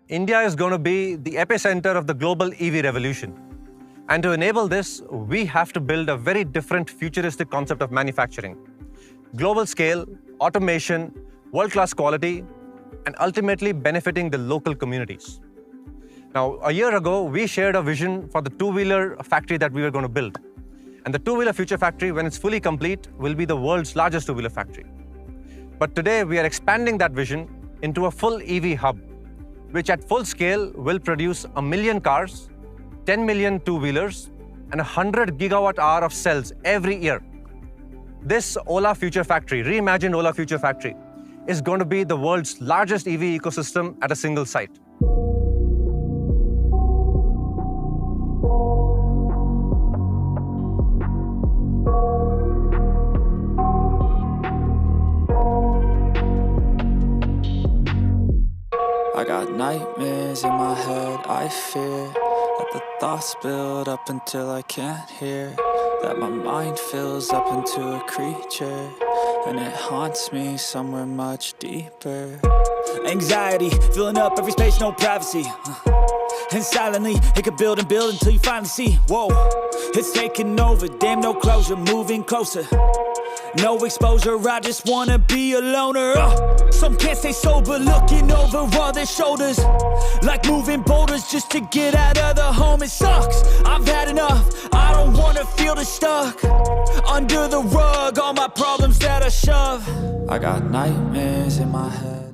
India is going to be the epicenter of the global EV revolution. And to enable this, we have to build a very different futuristic concept of manufacturing. Global scale, automation, world-class quality, and ultimately benefiting the local communities. Now, a year ago, we shared a vision for the two-wheeler factory that we were going to build. And the two-wheeler future factory, when it's fully complete, will be the world's largest two-wheeler factory. But today, we are expanding that vision into a full EV hub, which at full scale will produce 1 million cars, 10 million two-wheelers, and 100 gigawatt-hour of cells every year. This Ola Future Factory, reimagined Ola Future Factory, is going to be the world's largest EV ecosystem at a single site. I got nightmares in my head, I fear that the thoughts build up until I can't hear, that my mind fills up into a creature, and it haunts me somewhere much deeper. Anxiety, filling up every space, no privacy. And silently, it could build and build until you finally see, whoa, it's taking over, damn no closure, moving closer. No exposure, I just wanna be a loner. Some can't stay sober, looking over all their shoulders, like moving boulders just to get out of the home. It sucks, I've had enough, I don't wanna feel the stuck under the rug, all my problems that I shove. I got nightmares in my head.